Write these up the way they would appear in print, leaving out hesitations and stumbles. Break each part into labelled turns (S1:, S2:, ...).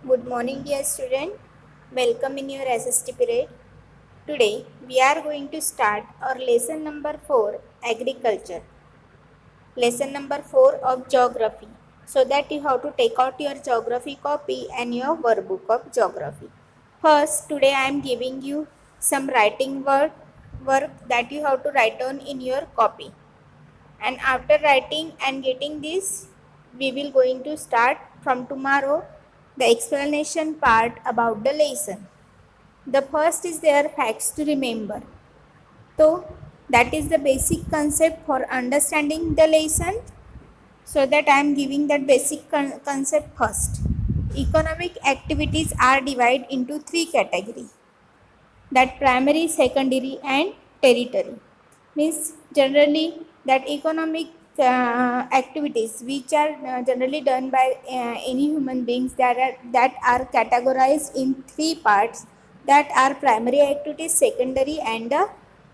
S1: Good morning, dear student. Welcome in your SST period. Today we are going to start our lesson number 4, Agriculture. Lesson number 4 of Geography. So that you have to take out your geography copy and your workbook of geography. First, today I am giving you some writing work that you have to write on in your copy. And after writing and getting this, we will going to start from tomorrow the explanation part about the lesson. The first is their facts to remember. So that is the basic concept for understanding the lesson. So that I am giving that basic concept first. Economic activities are divided into three categories, that primary, secondary and tertiary. Means generally that economic activities which are generally done by any human beings that are categorized in three parts, that are primary activities, secondary and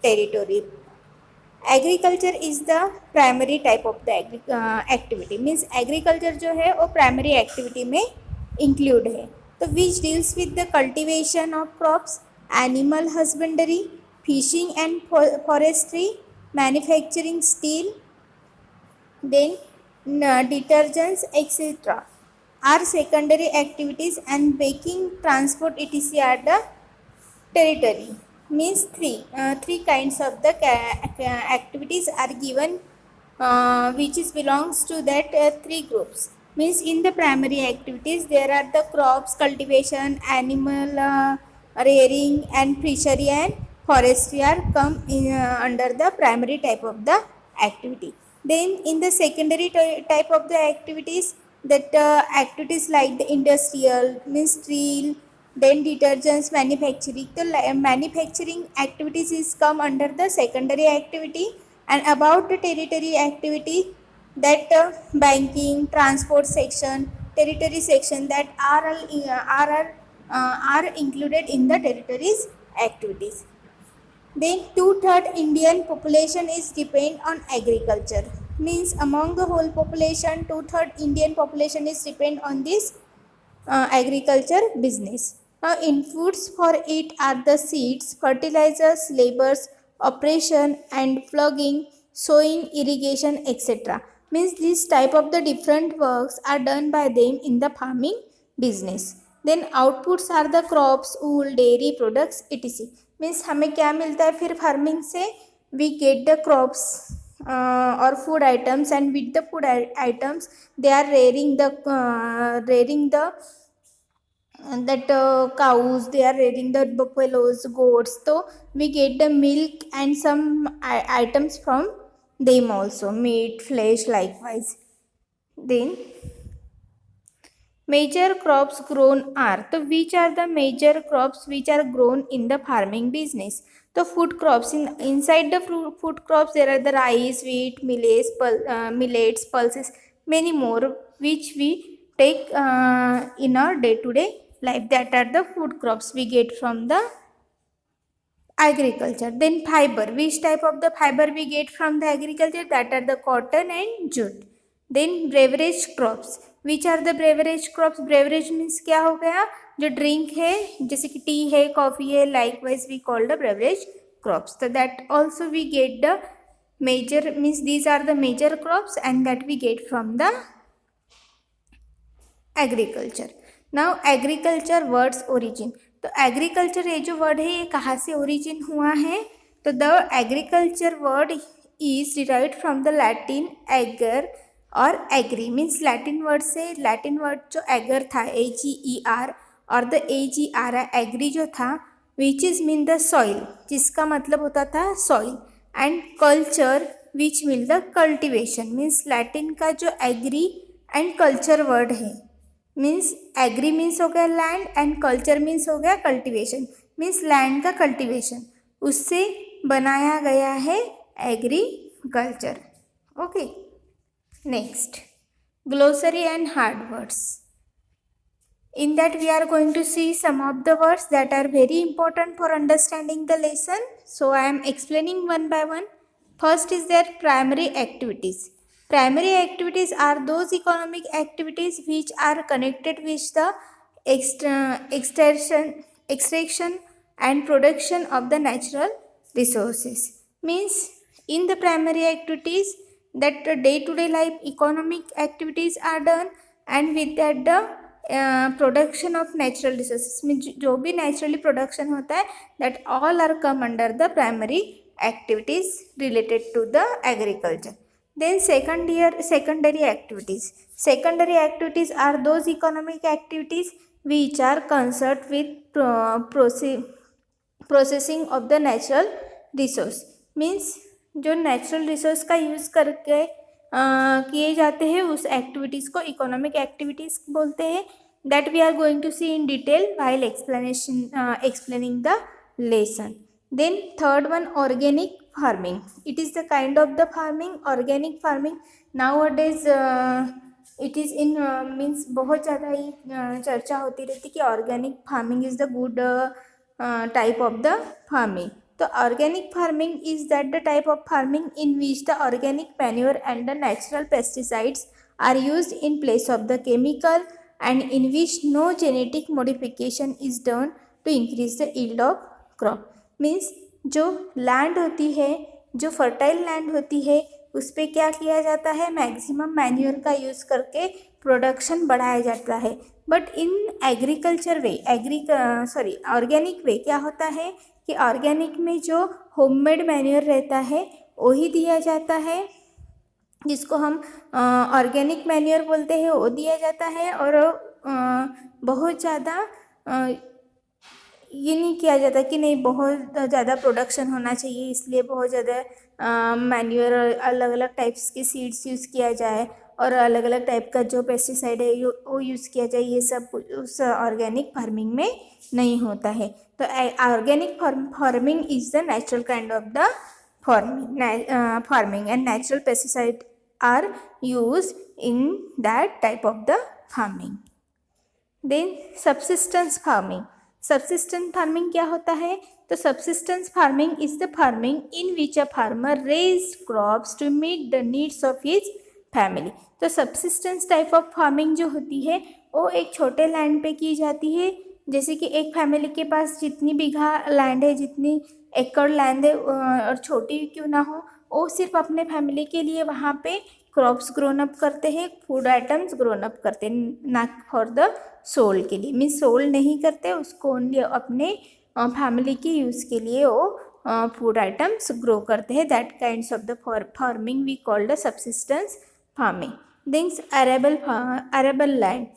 S1: territory. Agriculture is the primary type of the activity. Means agriculture जो है वो primary activity में include है. तो which deals with the cultivation of crops, animal husbandry, fishing and forestry, manufacturing steel, then detergents etc. are secondary activities, and baking, transport etc. are the territory. Means three kinds of the activities are given, which is belongs to that three groups. Means in the primary activities there are the crops, cultivation, animal rearing and fishery and forestry are come in, under the primary type of the activity. Then in the secondary type of the activities, that activities like the industrial, means steel, then detergents, manufacturing. So manufacturing activities is come under the secondary activity. And about the territory activity, that banking, transport section, territory section, that are included in the territories activities. Then two-third Indian population is depend on agriculture. Means among the whole population, two-third Indian population is depend on this agriculture business. Now inputs for it are the seeds, fertilizers, labors, operation and plugging, sowing, irrigation etc. Means this type of the different works are done by them in the farming business. Then outputs are the crops, wool, dairy products etc. Means हमें क्या मिलता है फिर farming से, we get the crops और food items, and with the food items they are rearing the that cows, they are rearing the buffaloes, goats, so we get the milk and some items from them also, meat, flesh likewise. Then major crops grown are, so which are the major crops which are grown in the farming business? The food crops, inside the food crops there are the rice, wheat, millets, pulses, many more which we take in our day to day life. That are the food crops we get from the agriculture. Then fiber, which type of the fiber we get from the agriculture? That are the cotton and jute. Then beverage crops, which are the beverage crops? Beverage means क्या हो गया, जो drink है जैसे कि T है, coffee है, likewise we call the beverage crops. So that also we get the major, means these are the major crops and that we get from the agriculture. Now agriculture words origin. तो agriculture ये जो word है ये कहाँ से origin हुआ है? तो the agriculture word is derived from the Latin ager और एग्री. मीन्स लैटिन वर्ड से, लैटिन वर्ड जो एगर था AGER और द AGRI एग्री जो था, which is mean the soil, जिसका मतलब होता था soil, and culture which mean the cultivation. Means Latin का जो एग्री एंड कल्चर वर्ड है, मीन्स एग्री मीन्स हो गया लैंड एंड कल्चर मीन्स हो गया कल्टिवेशन. मीन्स लैंड का कल्टिवेशन, उससे बनाया गया है agriculture. Okay, next glossary and hard words. In that we are going to see some of the words that are very important for understanding the lesson. So I am explaining one by one. First is their primary activities. Primary activities are those economic activities which are connected with the extraction and production of the natural resources. Means in the primary activities that day-to-day life economic activities are done, and with that the production of natural resources में जो भी naturally production होता है that all are come under the primary activities related to the agriculture. Then secondary activities. Secondary activities are those economic activities which are concerned with processing of the natural resource. Means जो natural resource का use करके किए जाते हैं उस activities को economic activities बोलते हैं. That we are going to see in detail while explaining the lesson. Then third one, organic farming. It is the kind of the farming, organic farming. Nowadays it is in means बहुत ज़्यादा ही चर्चा होती रहती कि organic farming is the good type of the farming. तो organic farming is that the type of farming in which the organic manure and the natural pesticides are used in place of the chemical, and in which no genetic modification is done to increase the yield of crop. Means जो land होती है, जो fertile land होती है, उस पर क्या किया जाता है, मैक्सिमम मैन्योर का यूज़ करके प्रोडक्शन बढ़ाया जाता है. But in agriculture way organic way क्या होता है कि ऑर्गेनिक में जो होममेड मैन्योर रहता है वही दिया जाता है, जिसको हम ऑर्गेनिक मैन्योर बोलते हैं, वो दिया जाता है. और बहुत ज़्यादा ये नहीं किया जाता कि नहीं बहुत ज़्यादा प्रोडक्शन होना चाहिए इसलिए बहुत ज़्यादा मैन्योर अलग अलग टाइप्स की सीड्स यूज़ किया जाए और अलग अलग टाइप का जो पेस्टिसाइड है वो यूज़ किया जाए. ये सब उस ऑर्गेनिक फार्मिंग में नहीं होता है. तो organic farming is the natural kind of the farming and natural pesticide are use in that type of the farming. Then subsistence farming. Subsistence farming क्या होता है, तो subsistence farming is the farming in which a farmer raise crops to meet the needs of his family. तो subsistence type of farming जो होती है वो एक छोटे लैंड पे की जाती है. जैसे कि एक फैमिली के पास जितनी बीघा लैंड है, जितनी एकड़ लैंड है और छोटी क्यों ना हो, वो सिर्फ अपने फैमिली के लिए वहाँ पे क्रॉप्स ग्रोन अप करते हैं, फूड आइटम्स ग्रोन अप करते हैं, ना फॉर द सोल के लिए. मीन्स सोल नहीं करते उसको, ओनली अपने फैमिली के यूज़ के लिए वो फूड आइटम्स ग्रो करते हैं. That kinds of the farming we call the subsistence farming. Then arable land.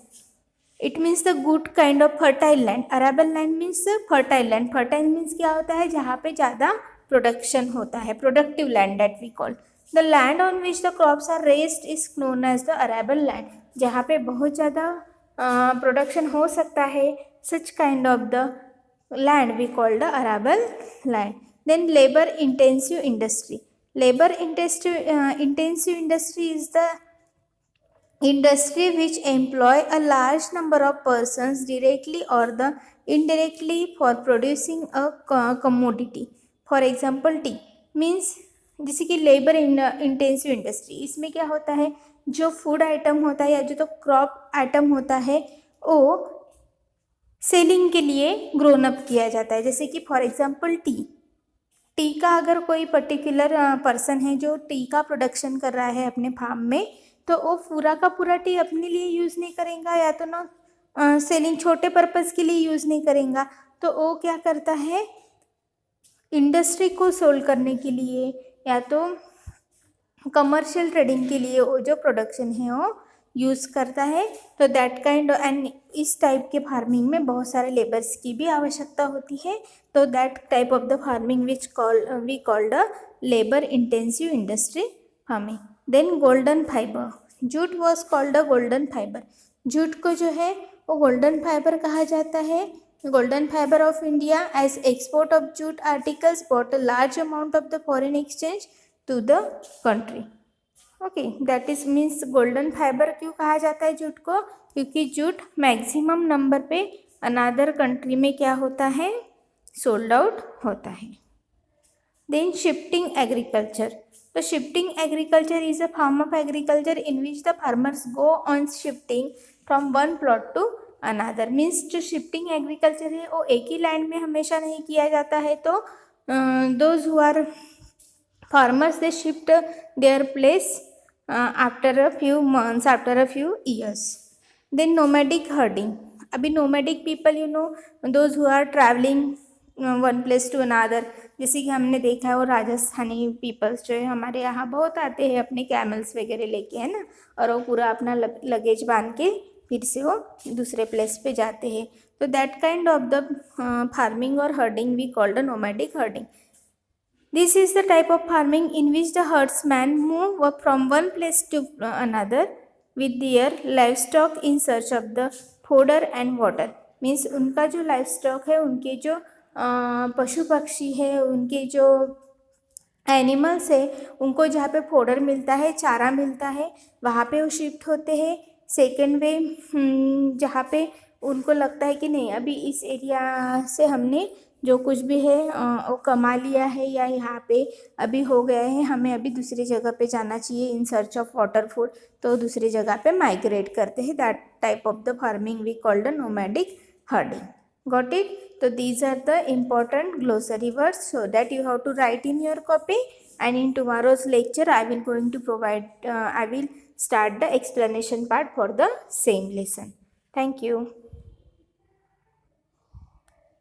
S1: It means the good kind of fertile land. Arable land means fertile land. Fertile means क्या होता है, जहाँ पे ज़्यादा production होता है, productive land that we call. The land on which the crops are raised is known as the arable land. जहाँ पे बहुत ज़्यादा प्रोडक्शन हो सकता है, such kind of the land we call the arable land. Then labour intensive industry. Labour intensive industry is the industry which employ a large number of persons directly or the indirectly for producing a commodity. For example tea. Means जैसे कि labour intensive industry, इसमें क्या होता है, जो food item होता है या जो तो क्रॉप आइटम होता है वो सेलिंग के लिए ग्रोन अप किया जाता है. जैसे कि फॉर एग्जांपल टी का अगर कोई पर्टिकुलर पर्सन है जो टी का प्रोडक्शन कर रहा है अपने फार्म में, तो वो पूरा का पूरा टी अपने लिए यूज़ नहीं करेगा, या तो ना सेलिंग छोटे पर्पज़ के लिए यूज़ नहीं करेगा. तो वो क्या करता है, इंडस्ट्री को सोल्व करने के लिए या तो कमर्शियल ट्रेडिंग के लिए वो जो प्रोडक्शन है वो यूज़ करता है. तो दैट काइंड एंड इस टाइप के फार्मिंग में बहुत सारे लेबर्स की भी आवश्यकता होती है. तो that type of the farming which we called a labour intensive industry farming. Then golden fibre. Jute was called a golden fibre. Jute को जो है वो गोल्डन फाइबर कहा जाता है. Golden fibre of India as export of jute articles bought a large amount of the foreign exchange to the country. Okay, that is means golden fibre क्यों कहा जाता है जूट को, क्योंकि जूट मैक्सिमम नंबर पे अनादर कंट्री में क्या होता है, सोल्ड आउट होता है. Then shifting agriculture. तो shifting agriculture is a form of agriculture in which the farmers go on shifting from one plot to another. Means जो शिफ्टिंग एग्रीकल्चर है वो एक ही लैंड में हमेशा नहीं किया जाता है, तो those who are farmers they shift their place after a few months, after a few years. Then nomadic herding. अभी nomadic people you know those who are traveling one place to another, जैसे कि हमने देखा है वो Rajasthani peoples जो है हमारे यहाँ बहुत आते हैं अपने कैमल्स वगैरह लेके, है ना, और वो पूरा अपना लगेज बांध के फिर से वो दूसरे प्लेस पे जाते हैं। तो that kind of the farming और herding we called the nomadic herding. This is the type of farming in which the herdsmen move from one place to another with their livestock in search of the fodder and water. Means उनका जो livestock है, उनके जो पशु पक्षी है, उनके जो एनिमल्स है, उनको जहाँ पे फोडर मिलता है, चारा मिलता है, वहाँ पे वो शिफ्ट होते हैं। सेकेंड वे जहाँ पे उनको लगता है कि नहीं अभी इस एरिया से हमने जो कुछ भी है वो कमा लिया है या यहाँ पे अभी हो गया है, हमें अभी दूसरी जगह पे जाना चाहिए in search of water food, तो दूसरी जगह पे माइग्रेट करते हैं. That type of the farming we called the nomadic herding. Got it? So these are the important glossary words so that you have to write in your copy, and in tomorrow's lecture I will going to provide I will start the explanation part for the same lesson. Thank you.